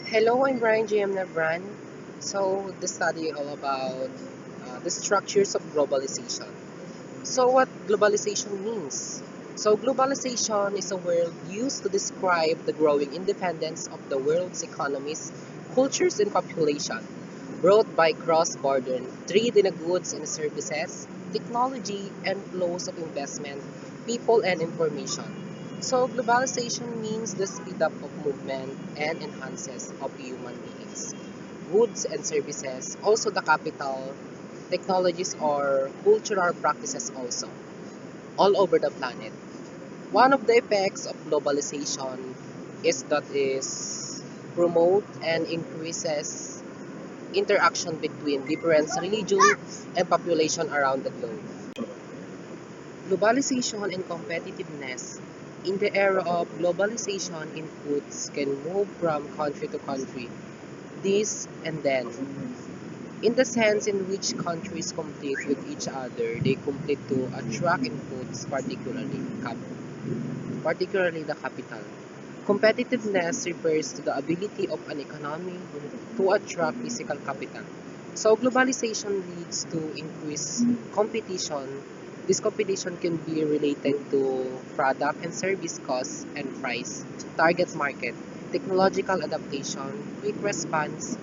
Hello, I'm Brian J.M. Nabran. So, the study all about the structures of globalization. So, what globalization means? So, globalization is a word used to describe the growing independence of the world's economies, cultures, and population, brought by cross-border trade in goods and services, technology, and flows of investment, people, and information. So, globalization means the speed up of movement and enhances of human beings, goods and services, also the capital, technologies or cultural practices also, all over the planet. One of the effects of globalization is promote and increases interaction between different religions and population around the globe. Globalization and competitiveness. In the era of globalization, inputs can move from country to country, this and then. In the sense in which countries compete with each other, they compete to attract inputs, particularly the capital. Competitiveness refers to the ability of an economy to attract physical capital. So globalization leads to increased competition. This competition can be related to product and service costs and price, target market, technological adaptation, quick response,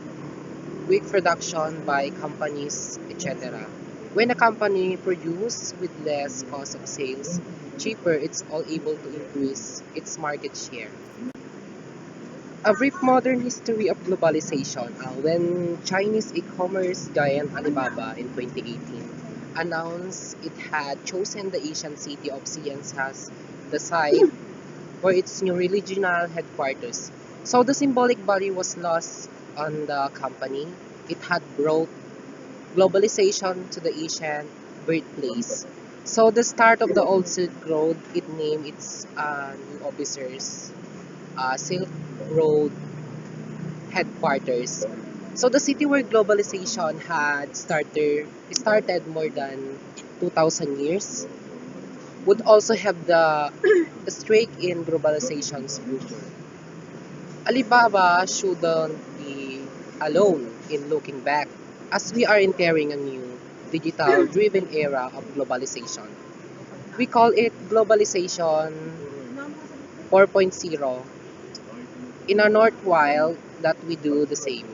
quick production by companies, etc. When a company produces with less cost of sales, cheaper, it's all able to increase its market share. A brief modern history of globalization. When Chinese e-commerce giant Alibaba in 2018 announced it had chosen the Asian city of Xi'an as the site for its new regional headquarters. So the symbolic value was lost on the company. It had brought globalization to the Asian birthplace. So the start of the old Silk Road, it named its new officers Silk Road headquarters. So the city where globalization had started more than 2,000 years would also have the stake in globalization's future. Alibaba shouldn't be alone in looking back as we are entering a new digital driven era of globalization. We call it globalization 4.0 in a north while that we do the same.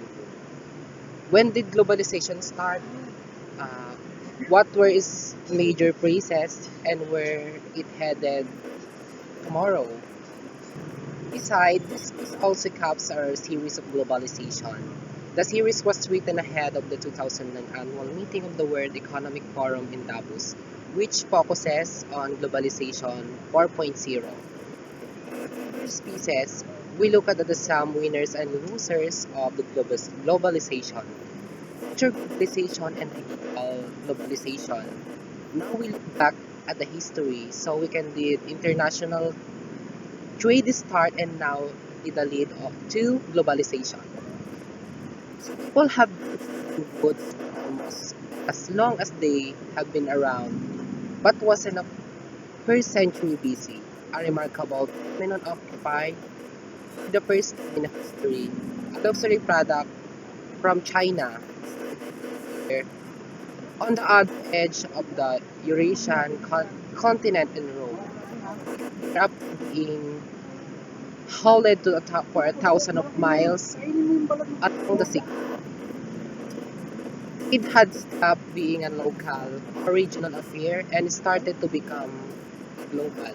When did globalization start? Uh, what were its major phases and where it headed tomorrow? Besides, this also caps our series of globalization. The series was written ahead of the 2009 annual meeting of the World Economic Forum in Davos, which focuses on globalization 4.0. First pieces, we look at the some winners and losers of the globalization, culture globalization and digital globalization. Now we look back at the history so we can read international trade start and now did the lead of to globalization. So people have been goods almost as long as they have been around, but was in the first century BC. A remarkable phenomenon occupied the first time in history. A luxury product from China here on the other edge of the Eurasian continent in Rome, after being hauled to the top for 1,000 of miles along the sea. It had stopped being a local or regional affair and started to become global.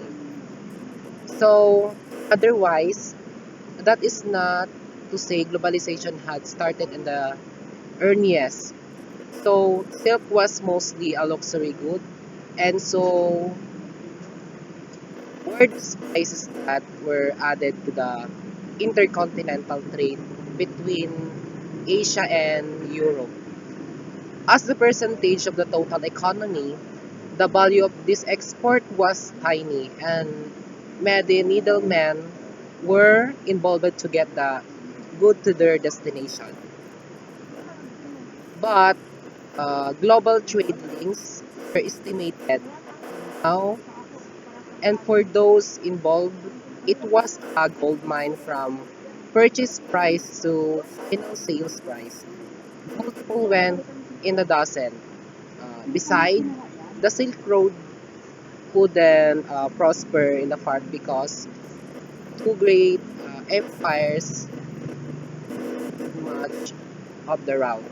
So, otherwise, that is not to say globalization had started in the earliest. So, silk was mostly a luxury good, and so were the spices that were added to the intercontinental trade between Asia and Europe. As the percentage of the total economy, the value of this export was tiny, and many middlemen were involved to get the good to their destination. But global trade links were estimated now, and for those involved, it was a gold mine from purchase price to final sales price, multiple went in a dozen. Beside, the Silk Road couldn't prosper in the part because two great empires much of the route.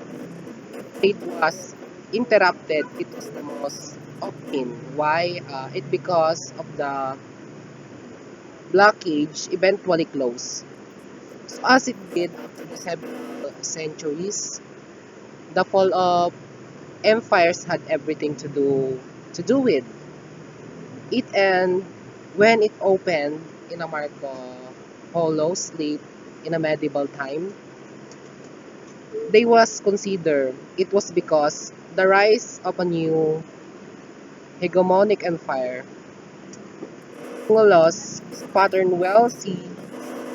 It was interrupted. It was the most often. Why? It because of the blockage eventually closed. So as it did after the several centuries, the fall of empires had everything to do with it, and when it opened in a Marco Polo late in a medieval time, they was considered it was because the rise of a new hegemonic empire. Laws pattern well seen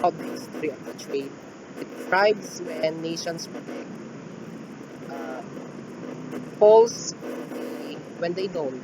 of the history of the trade. It thrives when nations protect, falls when they don't.